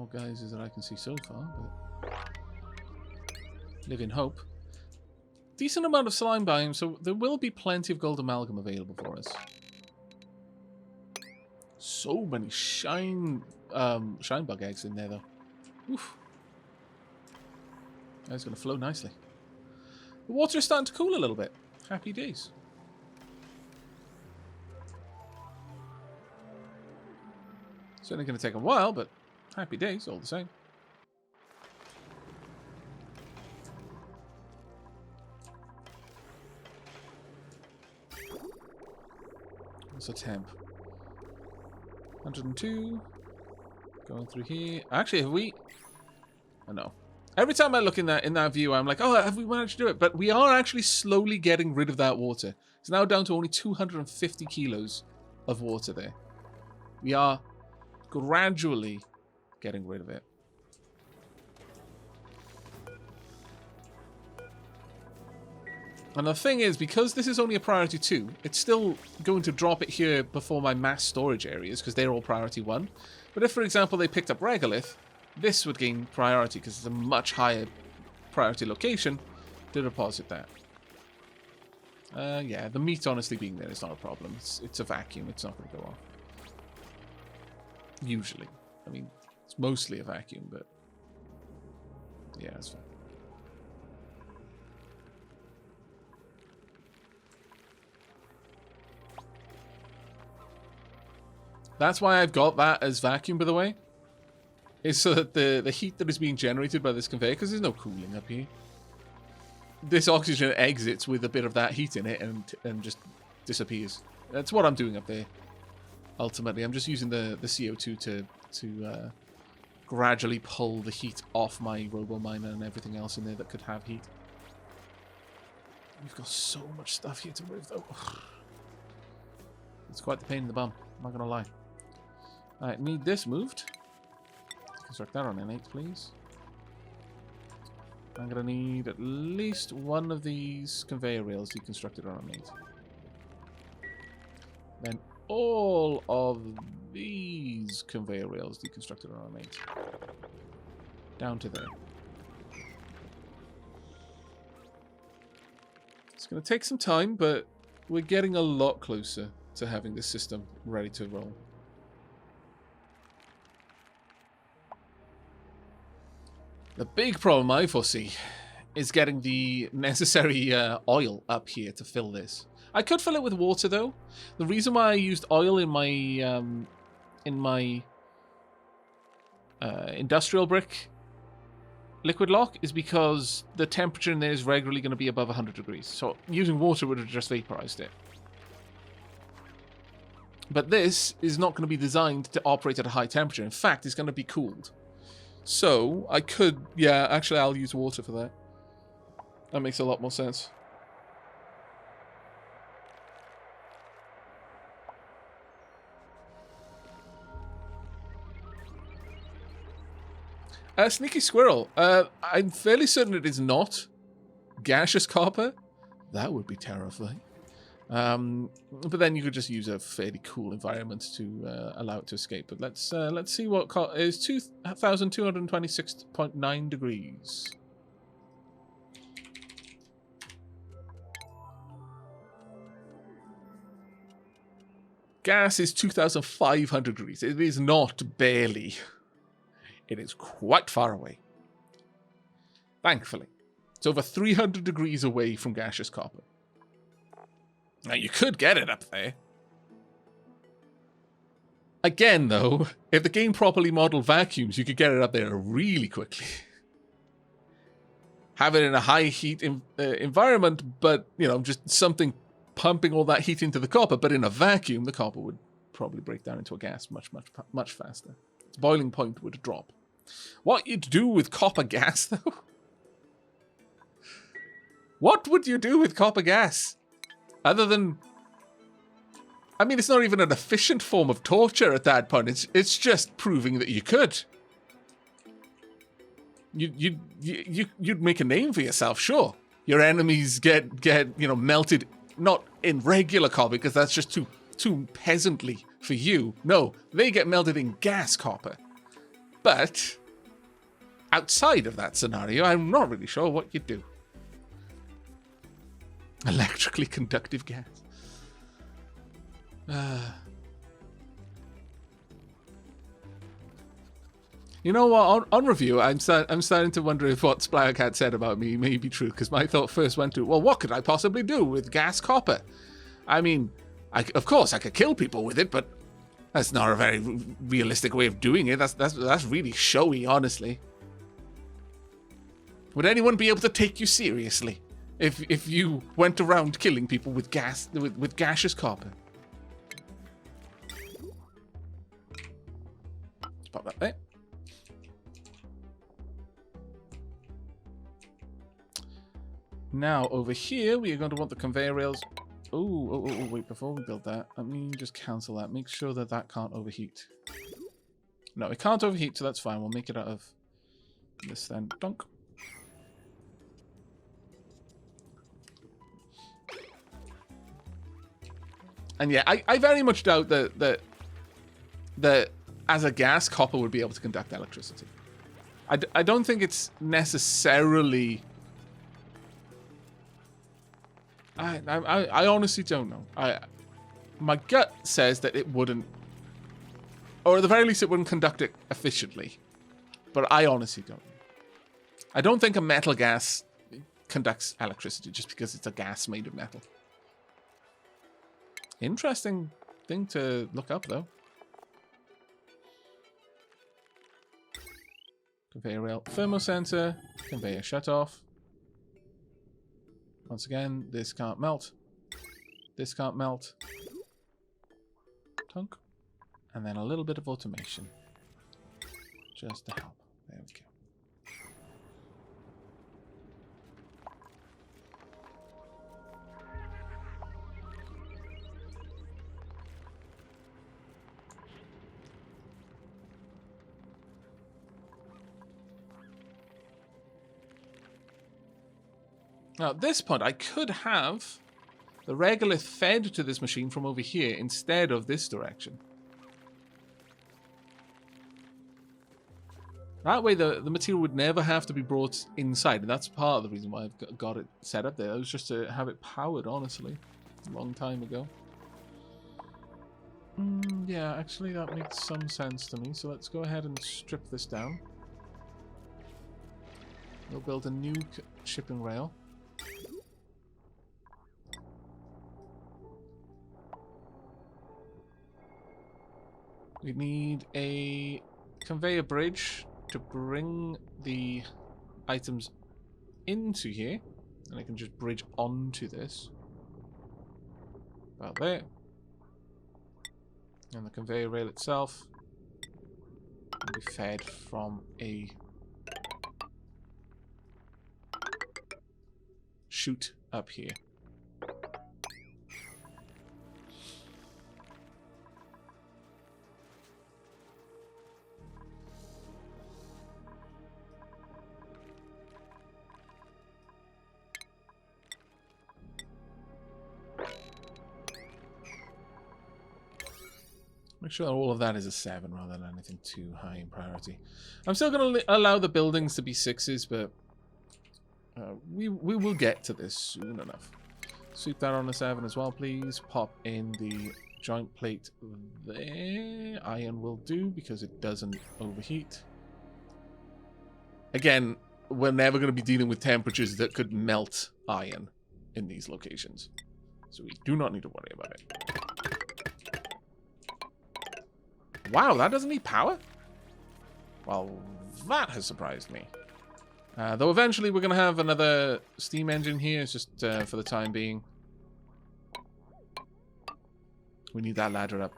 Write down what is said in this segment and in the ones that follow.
more geysers that I can see so far, but live in hope. Decent amount of slime biome, so there will be plenty of gold amalgam available for us. So many shine bug eggs in there, though. Oof. That's going to flow nicely. The water is starting to cool a little bit. Happy days. Certainly going to take a while, but happy days all the same. What's a temp? 102. Going through here. Actually, have we... Oh, no. Every time I look in that view, I'm like, oh, have we managed to do it? But we are actually slowly getting rid of that water. It's now down to only 250 kilos of water there. We are gradually getting rid of it. And the thing is, because this is only a priority 2, it's still going to drop it here before my mass storage areas, because they're all priority 1. But if, for example, they picked up regolith, this would gain priority, because it's a much higher priority location to deposit that. Yeah, the meat honestly being there is not a problem. It's a vacuum, it's not going to go off. Usually. I mean, it's mostly a vacuum, but... yeah, it's fine. That's why I've got that as vacuum, by the way. Is so that the heat that is being generated by this conveyor, because there's no cooling up here. This oxygen exits with a bit of that heat in it and just disappears. That's what I'm doing up there. Ultimately, I'm just using the CO2 to gradually pull the heat off my robo-miner and everything else in there that could have heat. We've got so much stuff here to move, though. It's quite the pain in the bum, I'm not going to lie. I need this moved. Construct that on N8, please. I'm going to need at least one of these conveyor rails deconstructed on N8. Then all of these conveyor rails deconstructed on N8. Down to there. It's going to take some time, but we're getting a lot closer to having this system ready to roll. The big problem I foresee is getting the necessary oil up here to fill this. I could fill it with water, though. The reason why I used oil in my industrial brick liquid lock is because the temperature in there is regularly going to be above 100 degrees. So using water would have just vaporized it. But this is not going to be designed to operate at a high temperature. In fact, it's going to be cooled. So, I could... yeah, actually, I'll use water for that. That makes a lot more sense. Sneaky Squirrel. I'm fairly certain it is not gaseous copper. That would be terrifying. But then you could just use a fairly cool environment to allow it to escape. But let's see what is 2,226.9 degrees. Gas is 2,500 degrees. It is not barely. It is quite far away. Thankfully. It's over 300 degrees away from gaseous copper. Now, you could get it up there. Again, though, if the game properly modeled vacuums, you could get it up there really quickly. Have it in a high heat environment, but, you know, just something pumping all that heat into the copper. But in a vacuum, the copper would probably break down into a gas much faster. Its boiling point would drop. What you'd do with copper gas, though? What would you do with copper gas? Other than... I mean, it's not even an efficient form of torture at that point. It's just proving that you could. You'd make a name for yourself, sure. Your enemies get you know, melted, not in regular copper, because that's just too peasantly for you. No, they get melted in gas copper. But outside of that scenario, I'm not really sure what you'd do. Electrically conductive gas. You know what? On review, I'm starting to wonder if what Splattercat said about me may be true, because my thought first went to, well, what could I possibly do with gas copper? I mean, of course I could kill people with it, but that's not a very realistic way of doing it. That's really showy, honestly. Would anyone be able to take you seriously if you went around killing people with with gaseous copper? Let's pop that there. Now, over here, we are going to want the conveyor rails. Oh, wait, before we build that, let me just cancel that. Make sure that that can't overheat. No, it can't overheat, so that's fine. We'll make it out of this then. Dunk. And yeah, I very much doubt that as a gas, copper would be able to conduct electricity. I don't think it's necessarily... I honestly don't know. My gut says that it wouldn't, or at the very least it wouldn't conduct it efficiently. But I honestly don't know. I don't think a metal gas conducts electricity just because it's a gas made of metal. Interesting thing to look up, though. Conveyor rail thermosensor, conveyor shut off. Once again, this can't melt. This can't melt. Tunk. And then a little bit of automation. Just to help. There we go. Now, at this point, I could have the regolith fed to this machine from over here instead of this direction. That way, the material would never have to be brought inside. And that's part of the reason why I've got it set up there. It was just to have it powered, honestly. A long time ago. Yeah, actually, that makes some sense to me. So let's go ahead and strip this down. We'll build a new shipping rail. We need a conveyor bridge to bring the items into here. And I can just bridge onto this. About there. And the conveyor rail itself will be fed from a chute up here. Make sure all of that is a 7 rather than anything too high in priority. I'm still going to allow the buildings to be 6s, but we will get to this soon enough. Sweep that on a 7 as well, please. Pop in the joint plate there. Iron will do because it doesn't overheat. Again, we're never going to be dealing with temperatures that could melt iron in these locations. So we do not need to worry about it. Wow, that doesn't need power? Well, that has surprised me. Though eventually we're going to have another steam engine here. It's just for the time being. We need that ladder up.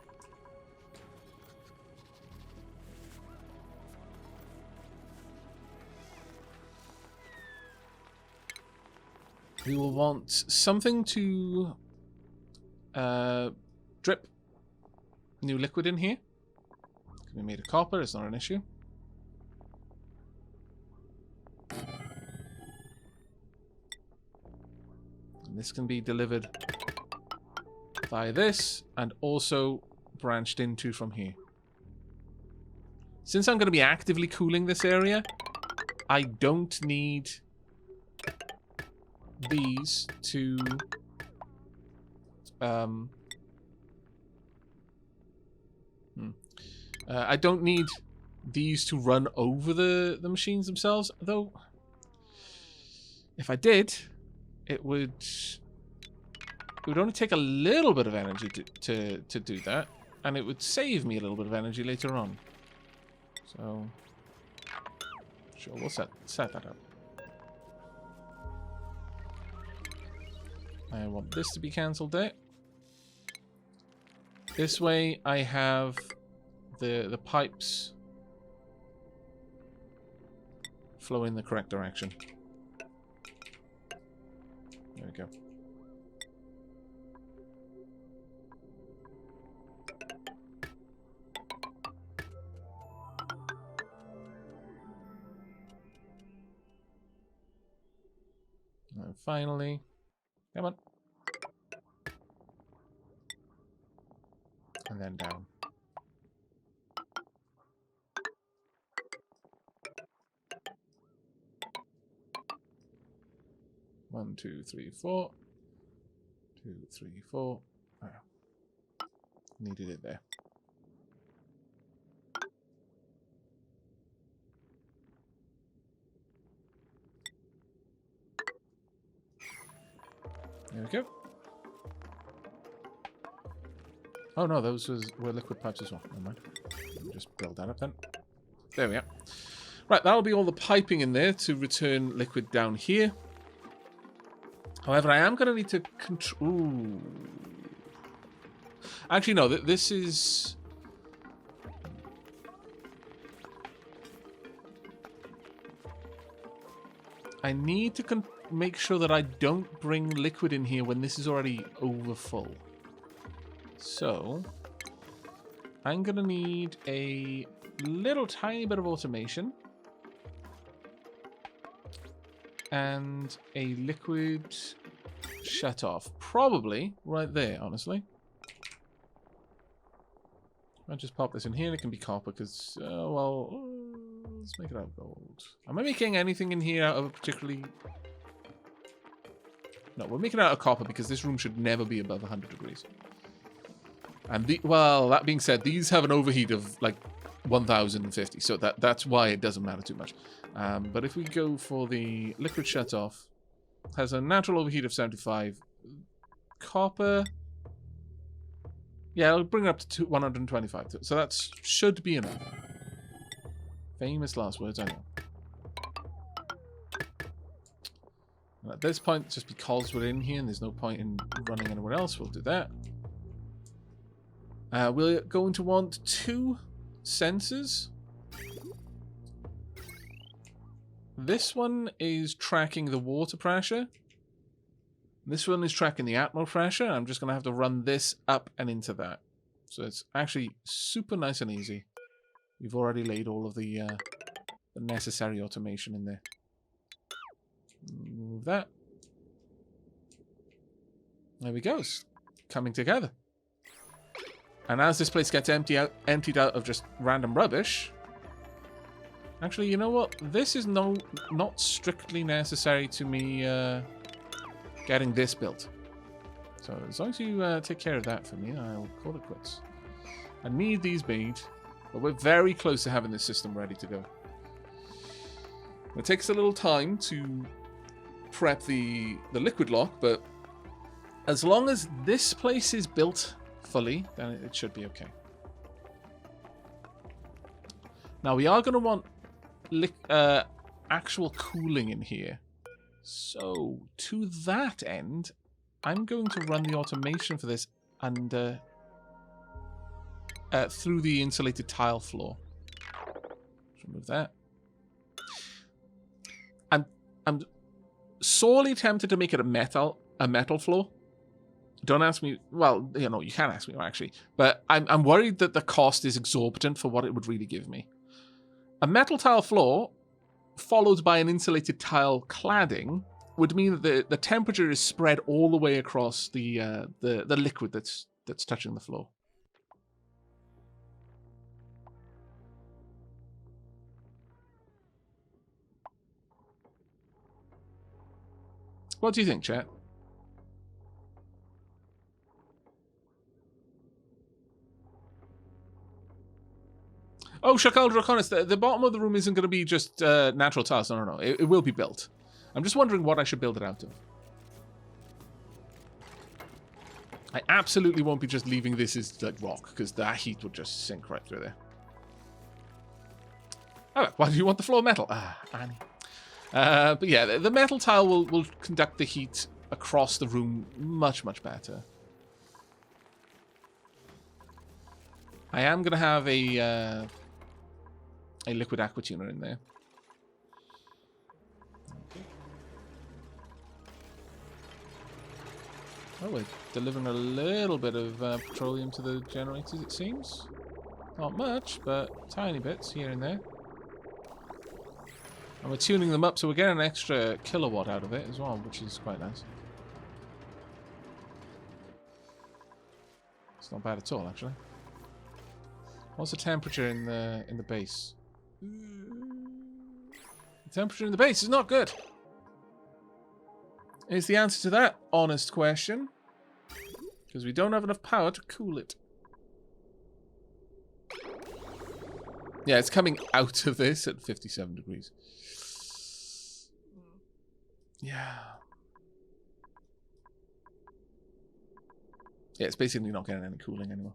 We will want something to drip new liquid in here. We made of copper, it's not an issue. And this can be delivered via this, and also branched into from here. Since I'm going to be actively cooling this area, I don't need these to... I don't need these to run over the machines themselves, though if I did, it would only take a little bit of energy to do that, and it would save me a little bit of energy later on. So, sure, we'll set that up. I want this to be cancelled there. This way I have the pipes flow in the correct direction. There we go. And finally, come on. And then down. One, two, three, four. 2, 3, 4. Oh, needed it there. There we go. Oh no, those were liquid pipes as well. Never mind. Just build that up then. There we are. Right, that'll be all the piping in there to return liquid down here. However, I am going to need to control... Actually, no, this is... I need to make sure that I don't bring liquid in here when this is already over full. So, I'm going to need a little tiny bit of automation. And a liquid shut off. Probably right there, honestly. I'll just pop this in here and it can be copper because, well, let's make it out of gold. Am I making anything in here out of a particularly... No, we're making it out of copper because this room should never be above 100 degrees. And, well, that being said, these have an overheat of like 1050, so that's why it doesn't matter too much. But if we go for the liquid shut off, has a natural overheat of 75. Copper, yeah, it'll bring it up to 125. So that should be enough. Famous last words, I know. And at this point, just because we're in here and there's no point in running anywhere else, we'll do that. We're going to want 2 sensors. This one is tracking the water pressure. This one is tracking the atmo pressure. I'm just going to have to run this up and into that. So it's actually super nice and easy. We've already laid all of the necessary automation in there. Move that. There we go. It's coming together. And as this place gets emptied out of just random rubbish... Actually, you know what? This is not strictly necessary to me getting this built. So as long as you take care of that for me, I'll call it quits. I need these made, but we're very close to having this system ready to go. It takes a little time to prep the liquid lock, but as long as this place is built fully, then it should be okay. Now we are going to want actual cooling in here. So to that end, I'm going to run the automation for this under through the insulated tile floor. Let's remove that. I'm sorely tempted to make it a metal floor. Don't ask me. Well, you know, you can ask me actually, but I'm worried that the cost is exorbitant for what it would really give me. A metal tile floor, followed by an insulated tile cladding, would mean that the temperature is spread all the way across the liquid that's touching the floor. What do you think, chat? Oh, Shakal Draconis, the bottom of the room isn't going to be just natural tiles. No. It will be built. I'm just wondering what I should build it out of. I absolutely won't be just leaving this as like rock, because that heat would just sink right through there. Oh, why do you want the floor metal? Ah, Annie. But yeah, the metal tile will conduct the heat across the room much, much better. I am going to have a liquid aqua tuner in there. Okay. Oh, we're delivering a little bit of petroleum to the generators, it seems. Not much, but tiny bits here and there. And we're tuning them up, so we're getting an extra kilowatt out of it as well, which is quite nice. It's not bad at all, actually. What's the temperature in the base? The temperature in the base is not good. Is the answer to that honest question? Because we don't have enough power to cool it. Yeah, it's coming out of this at 57 degrees. Yeah. Yeah, it's basically not getting any cooling anymore.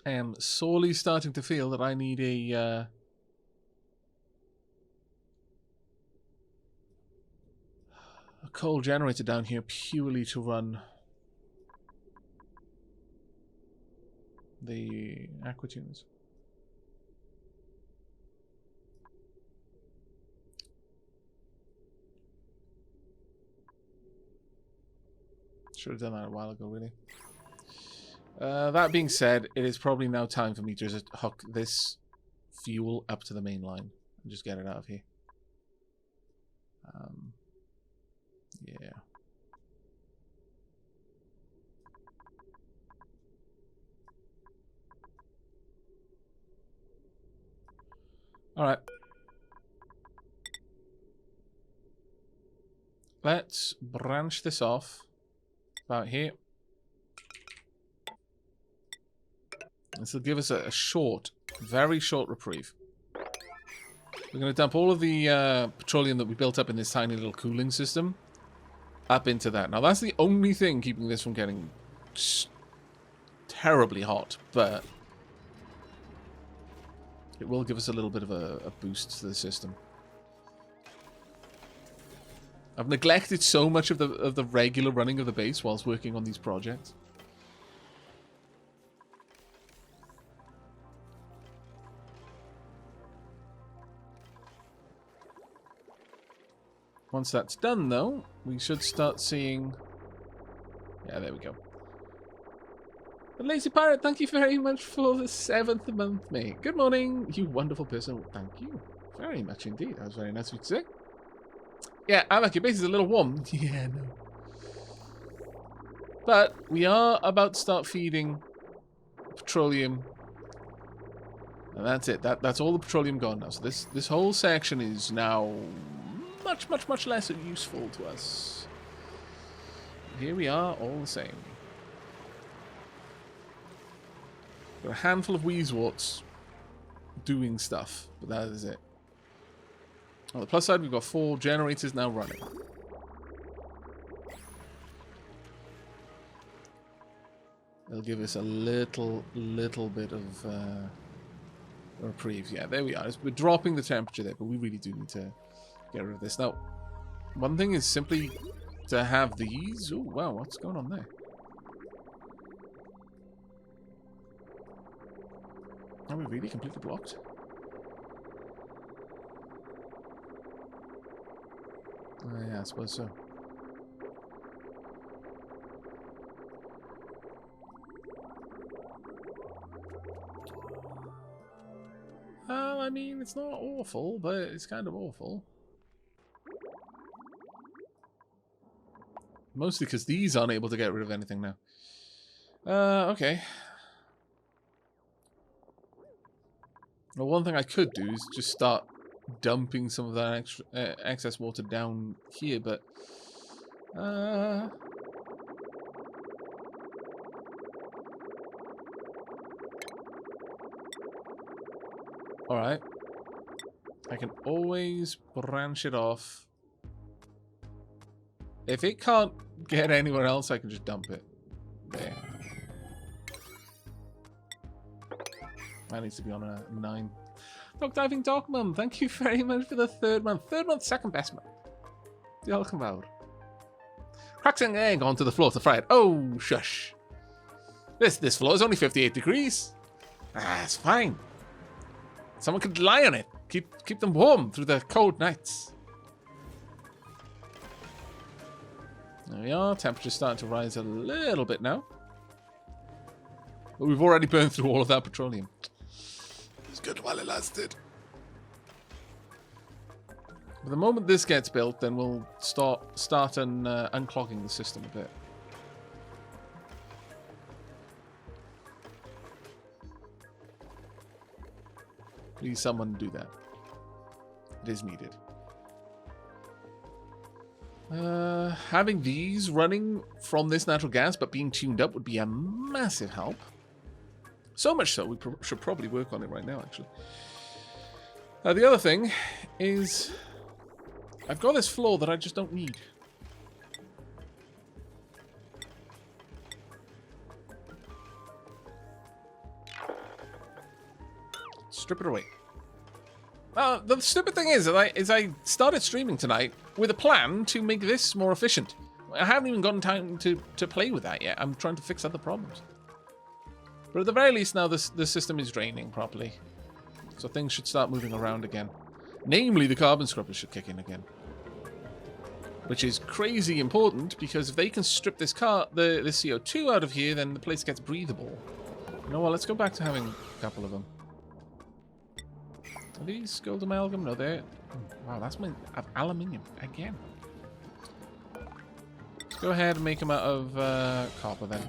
I am sorely starting to feel that I need a coal generator down here purely to run the aqua tuners. Should have done that a while ago, really. That being said, it is probably now time for me to just hook this fuel up to the main line and just get it out of here. Yeah. Alright. Let's branch this off about here. This will give us a short, very short reprieve. We're going to dump all of the petroleum that we built up in this tiny little cooling system up into that. Now, that's the only thing keeping this from getting terribly hot, but it will give us a little bit of a boost to the system. I've neglected so much of the regular running of the base whilst working on these projects. Once that's done, though, we should start seeing... Yeah, there we go. The Lazy Pirate, thank you very much for the 7th month, mate. Good morning, you wonderful person. Thank you very much indeed. That was very nice of you to say. Yeah, Aavak, your base is a little warm. Yeah, no. But we are about to start feeding petroleum. And that's it. That's all the petroleum gone now. So this whole section is now much less useful to us. Here we are, all the same. Got a handful of Weezeworts doing stuff, but that is it. On the plus side, we've got 4 generators now running. It'll give us a little bit of reprieve. Yeah, there we are. We're dropping the temperature there, but we really do need to get rid of this. Now, one thing is simply to have these... Oh, wow, what's going on there? Are we really completely blocked? Yeah, I suppose so. I mean, it's not awful, but it's kind of awful. Mostly because these aren't able to get rid of anything now. Okay. Well, one thing I could do is just start dumping some of that extra, excess water down here, but... Alright. I can always branch it off. If it can't get anywhere else, I can just dump it. There. That needs to be on a 9. Dog Diving Dog Mum, thank you very much for the 3rd month. 3rd month, 2nd best month. Diolch yn fawr. Cracks an egg onto the floor to fry it. Oh, shush. This floor is only 58 degrees. Ah, it's fine. Someone could lie on it. Keep them warm through the cold nights. There we are. Temperature's starting to rise a little bit now. But we've already burned through all of that petroleum. It's good while it lasted. But the moment this gets built, then we'll start unclogging the system a bit. Please, someone do that. It is needed. Having these running from this natural gas but being tuned up would be a massive help. So much so, we should probably work on it right now, actually. The other thing is I've got this floor that I just don't need. Strip it away. The stupid thing is I started streaming tonight with a plan to make this more efficient. I haven't even gotten time to play with that yet. I'm trying to fix other problems. But at the very least now the system is draining properly. So things should start moving around again. Namely, the carbon scrubbers should kick in again. Which is crazy important because if they can strip this the CO2 out of here, then the place gets breathable. You know what, let's go back to having a couple of them. Are these gold amalgam? No, they're... Wow, that's made of aluminium again. Let's go ahead and make them out of copper then.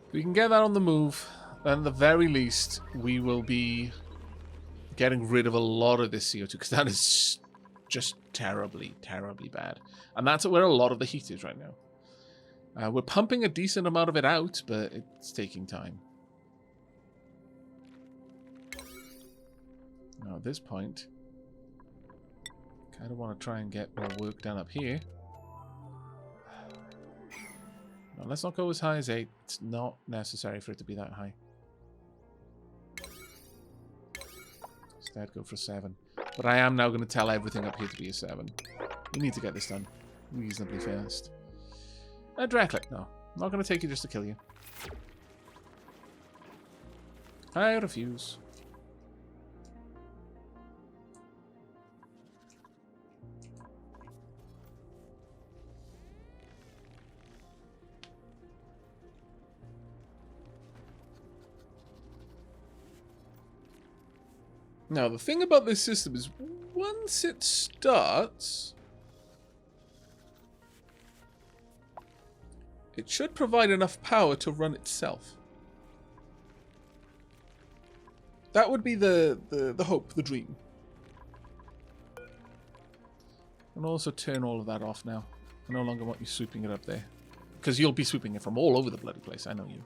If we can get that on the move, then at the very least, we will be getting rid of a lot of this CO2, because that is just terribly, terribly bad. And that's where a lot of the heat is right now. We're pumping a decent amount of it out, but it's taking time. Now at this point, kind of want to try and get more work done up here. Now, let's not go as high as 8. It's not necessary for it to be that high. Instead, go for 7. But I am now going to tell everything up here to be a 7. We need to get this done reasonably fast. Directly. No. I'm not going to take you just to kill you. I refuse. Now, the thing about this system is, once it starts, it should provide enough power to run itself. That would be the hope, the dream. And also turn all of that off now. I no longer want you swooping it up there. Because you'll be swooping it from all over the bloody place, I know you.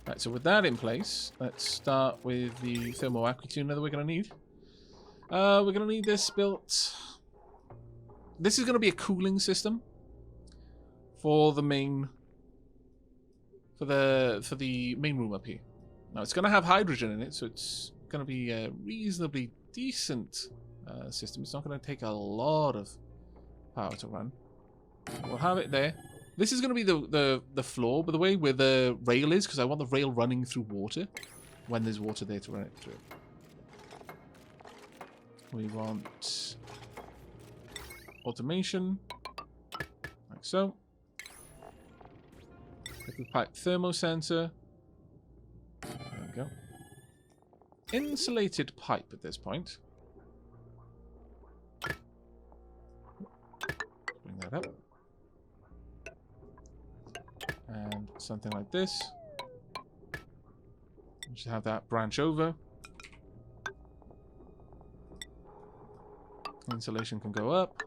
Right, so with that in place, let's start with the thermoacquituner that we're going to need. We're going to need this built... This is going to be a cooling system for the main... For the main room up here. Now, it's going to have hydrogen in it, so it's going to be a reasonably decent system. It's not going to take a lot of power to run. We'll have it there. This is going to be the floor, by the way, where the rail is, because I want the rail running through water when there's water there to run it through. We want automation, like so. Liquid pipe thermosensor. There we go. Insulated pipe at this point. Bring that up. And something like this. Just have that branch over. Insulation can go up.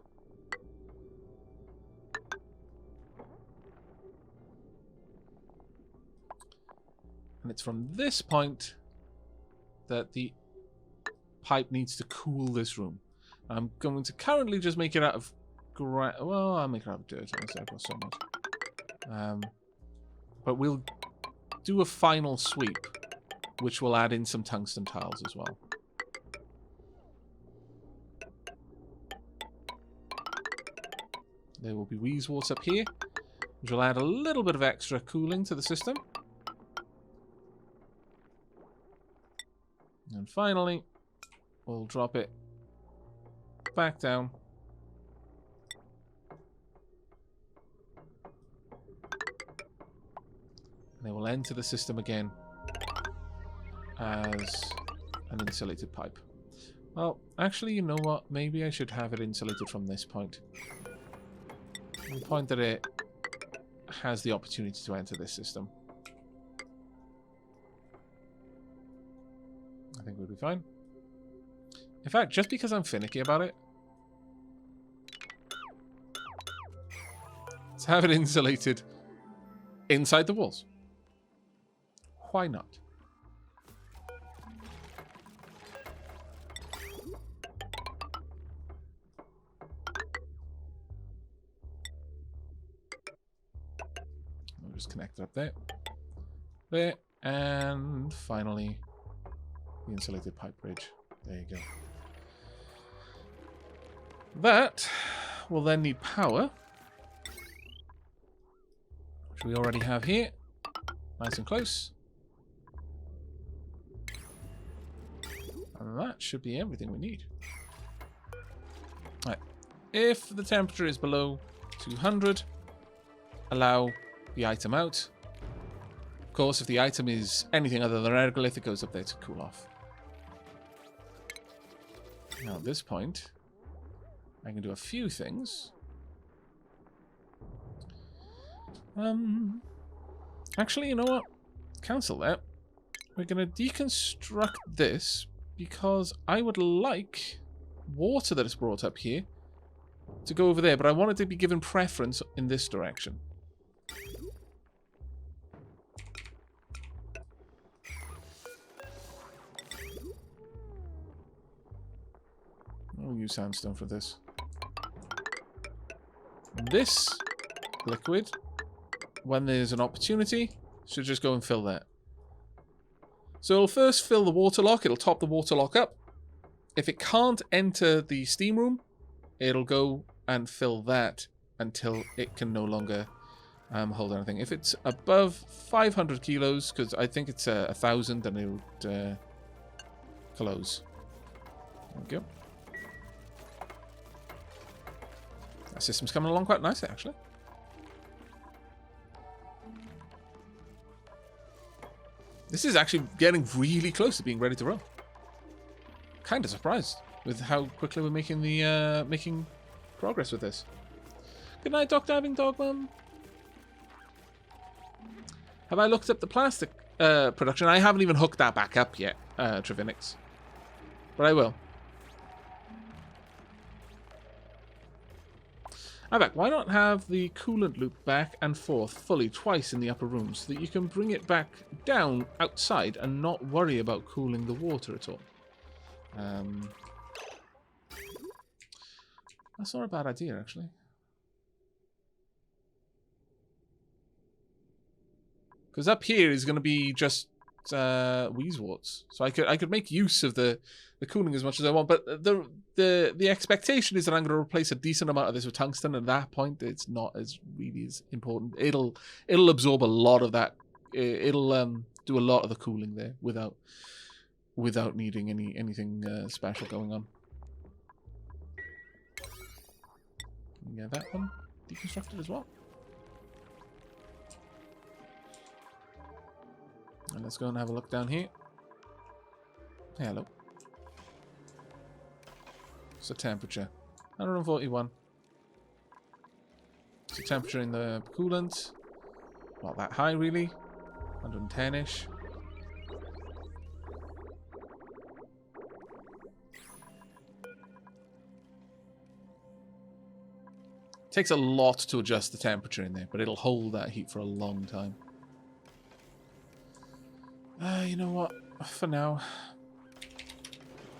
And it's from this point that the pipe needs to cool this room. I'm going to currently just make it out of well, I'll make it out of dirt. I've got so much. But we'll do a final sweep, which will add in some tungsten tiles as well. There will be Weezewarts up here, which will add a little bit of extra cooling to the system. And finally, we'll drop it back down. And it will enter the system again as an insulated pipe. Well, actually, you know what? Maybe I should have it insulated from this point. The point that it has the opportunity to enter this system. I think we'll be fine. In fact, just because I'm finicky about it, let's have it insulated inside the walls. Why not? We'll just connect it up there. There. And finally, the insulated pipe bridge. There you go. That will then need power, which we already have here. Nice and close. And that should be everything we need. Right. If the temperature is below 200, allow the item out. Of course, if the item is anything other than a regolith, it goes up there to cool off. Now at this point, I can do a few things. Actually, you know what? Cancel that. We're going to deconstruct this because I would like water that is brought up here to go over there, but I want it to be given preference in this direction. I'll use sandstone for this. This liquid, when there's an opportunity, should just go and fill that. So it'll first fill the water lock. It'll top the water lock up. If it can't enter the steam room, it'll go and fill that until it can no longer hold anything. If it's above 500 kilos, because I think it's 1,000, then it would close. There we go. That system's coming along quite nicely, actually. This is actually getting really close to being ready to roll. Kind of surprised with how quickly we're making the making progress with this. Good night, Doc Diving Dog Mum. Have I looked up the plastic production? I haven't even hooked that back up yet, Trevinix. But I will. Aavak, why not have the coolant loop back and forth fully twice in the upper room so that you can bring it back down outside and not worry about cooling the water at all? That's not a bad idea, actually. Because up here is going to be just Wheezeworts. So I could make use of the cooling as much as I want, but the expectation is that I'm going to replace a decent amount of this with tungsten. At that point, it's not as really as important. It'll absorb a lot of that. It'll do a lot of the cooling there without needing anything special going on. Yeah, that one deconstructed as well. And let's go and have a look down here. Hello. What's the temperature? 141. What's the temperature in the coolant? Not that high, really. 110-ish. Takes a lot to adjust the temperature in there, but it'll hold that heat for a long time. You know what? For now,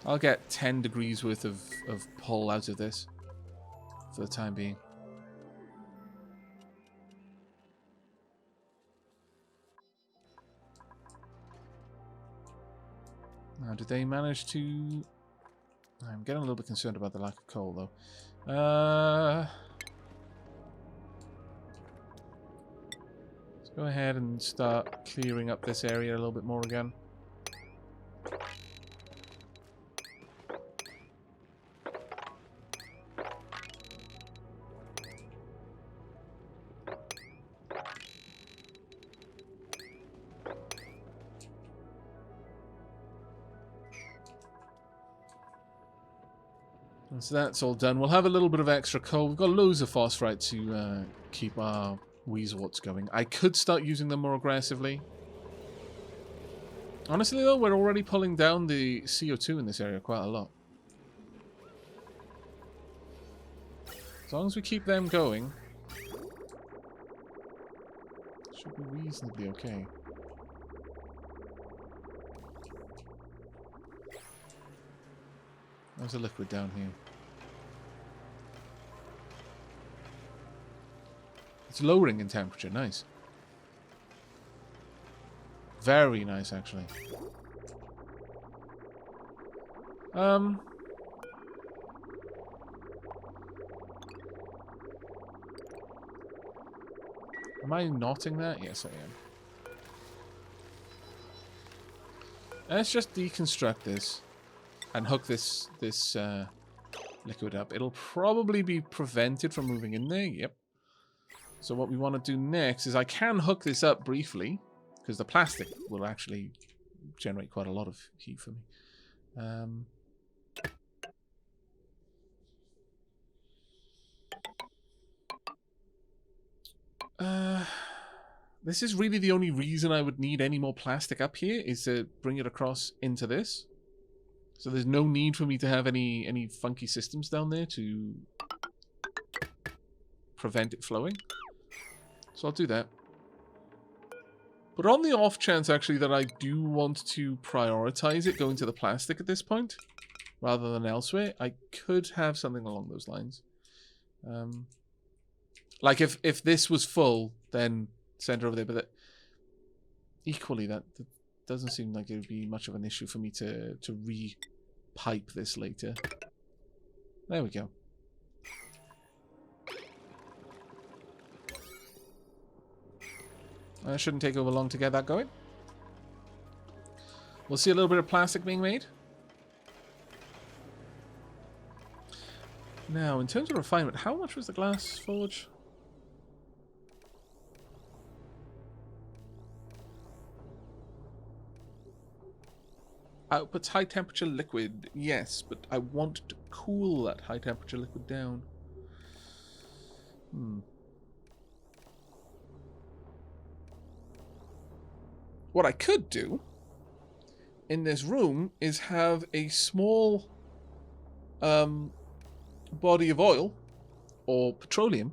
I'll get 10 degrees worth of pull out of this for the time being. Now, did they manage to... I'm getting a little bit concerned about the lack of coal, though. Let's go ahead and start clearing up this area a little bit more again. So that's all done. We'll have a little bit of extra coal. We've got loads of phosphorite to keep our Wheezeworts going. I could start using them more aggressively. Honestly, though, we're already pulling down the CO2 in this area quite a lot. As long as we keep them going, should be reasonably okay. There's a liquid down here. It's lowering in temperature. Nice. Very nice, actually. Am I knotting that? Yes, I am. Let's just deconstruct this and hook this liquid up. It'll probably be prevented from moving in there. Yep. So what we want to do next is I can hook this up briefly, because the plastic will actually generate quite a lot of heat for me. This is really the only reason I would need any more plastic up here, is to bring it across into this. So there's no need for me to have any funky systems down there to prevent it flowing. So I'll do that. But on the off chance, actually, that I do want to prioritize it going to the plastic at this point, rather than elsewhere, I could have something along those lines. Like if this was full, then send it over there. But equally, that doesn't seem like it would be much of an issue for me to re-pipe this later. There we go. Shouldn't take over long to get that going. We'll see a little bit of plastic being made. Now, in terms of refinement, how much was the glass forge? Outputs high temperature liquid. Yes, but I want to cool that high temperature liquid down. What I could do in this room is have a small body of oil or petroleum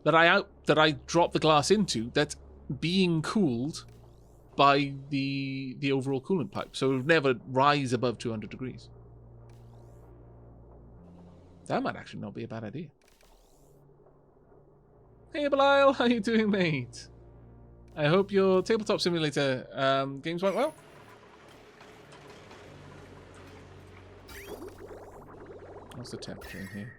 that I drop the glass into, that's being cooled by the overall coolant pipe, so it would never rise above 200 degrees. That might actually not be a bad idea. Hey Belial, how you doing, mate? I hope your tabletop simulator games went well. What's the temperature in here?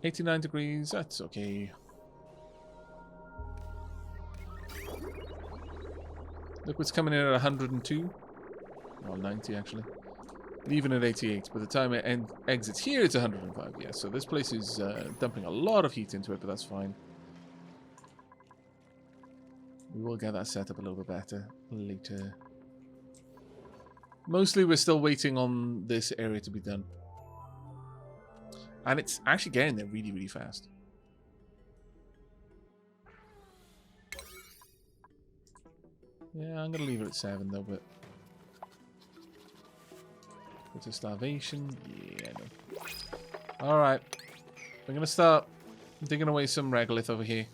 89 degrees, that's okay. Liquid's coming in at 102. Well, 90 actually. Leaving at 88. By the time it exits here, it's 105. Yeah, so this place is dumping a lot of heat into it, but that's fine. We will get that set up a little bit better later. Mostly we're still waiting on this area to be done. And it's actually getting there really, really fast. Yeah, I'm going to leave it at 7 though, but... Go to starvation. Yeah, no. Alright. We're going to start digging away some regolith over here.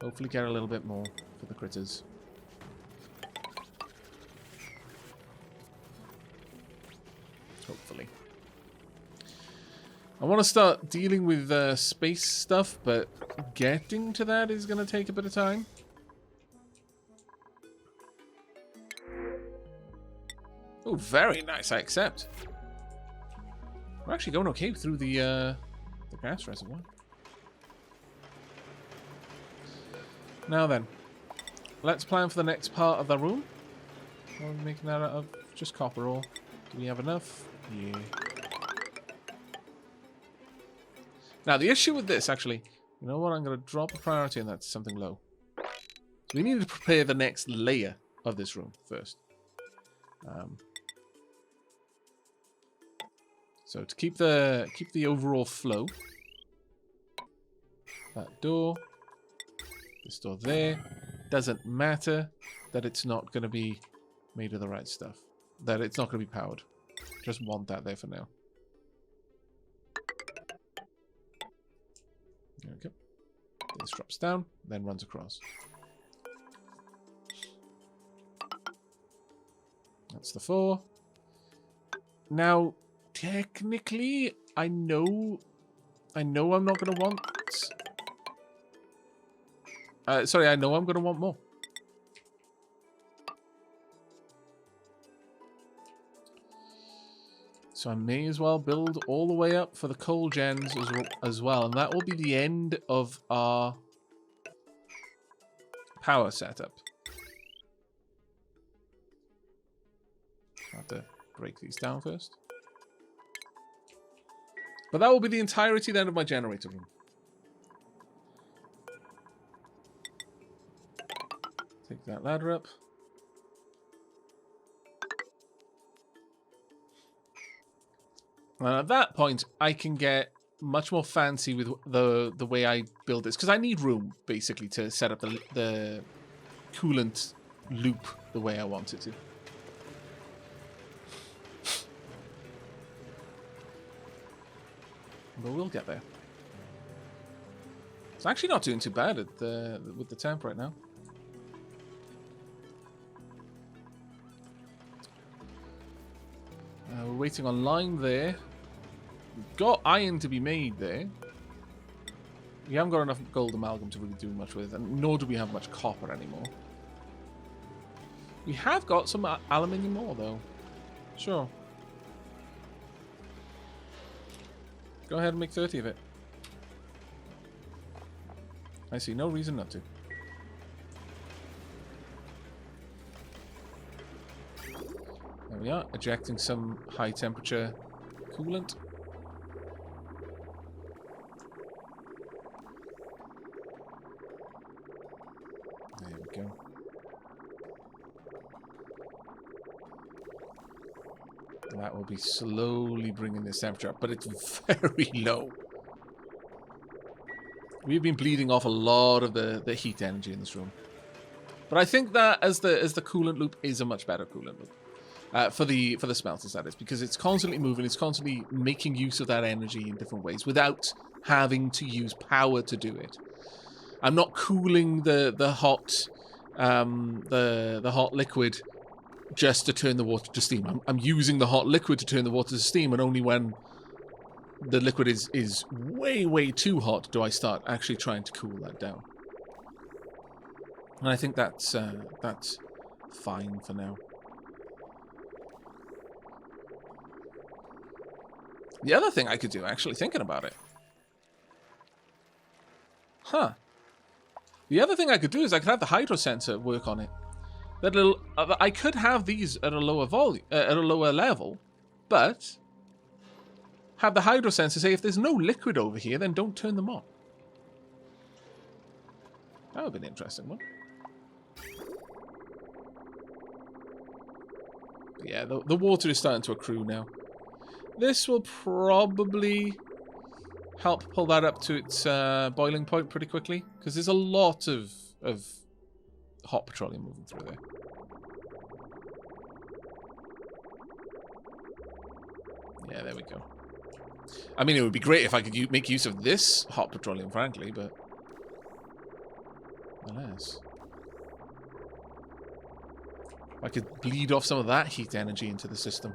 Hopefully get a little bit more for the critters. Hopefully. I want to start dealing with space stuff, but getting to that is going to take a bit of time. Oh, very nice, I accept. We're actually going okay through the gas reservoir. Now then, let's plan for the next part of the room. What are we making that out of? Just copper ore. Do we have enough? Yeah. Now, the issue with this, actually, you know what? I'm going to drop a priority on that to something low. So we need to prepare the next layer of this room first. So to keep the overall flow, that door, this door there, doesn't matter that it's not going to be made of the right stuff, that it's not going to be powered. Just want that there for now. There we go. This drops down, then runs across. That's the 4. Now, technically, I know I'm not going to want... sorry, I know I'm going to want more. So I may as well build all the way up for the coal gens as well. And that will be the end of our power setup. I have to break these down first. But that will be the entirety then of my generator room. Take that ladder up. And at that point, I can get much more fancy with the way I build this. Because I need room, basically, to set up the coolant loop the way I want it to. But we'll get there. It's actually not doing too bad with the temp right now. We're waiting on lime there. We've got iron to be made there. We haven't got enough gold amalgam to really do much with, and nor do we have much copper anymore. We have got some aluminium ore, though. Sure. Go ahead and make 30 of it. I see no reason not to. There we are, ejecting some high temperature coolant. There we go. That will be slowly bringing this temperature up, but it's very low. We've been bleeding off a lot of the heat energy in this room. But I think that as the coolant loop is a much better coolant loop. For the smelters, that is, because it's constantly moving, it's constantly making use of that energy in different ways without having to use power to do it. I'm not cooling the hot liquid just to turn the water to steam. I'm using the hot liquid to turn the water to steam, and only when the liquid is way too hot do I start actually trying to cool that down. And I think that's fine for now. The other thing I could do, actually thinking about it. Huh. The other thing I could do is I could have the hydro sensor work on it. I could have these at a lower volume, at a lower level, but have the hydro sensor say if there's no liquid over here, then don't turn them on. That would be an interesting one. Yeah, the water is starting to accrue now. This will probably help pull that up to its boiling point pretty quickly, because there's a lot of hot petroleum moving through there. Yeah, there we go. I mean, it would be great if I could make use of this hot petroleum, frankly, but alas. I could bleed off some of that heat energy into the system.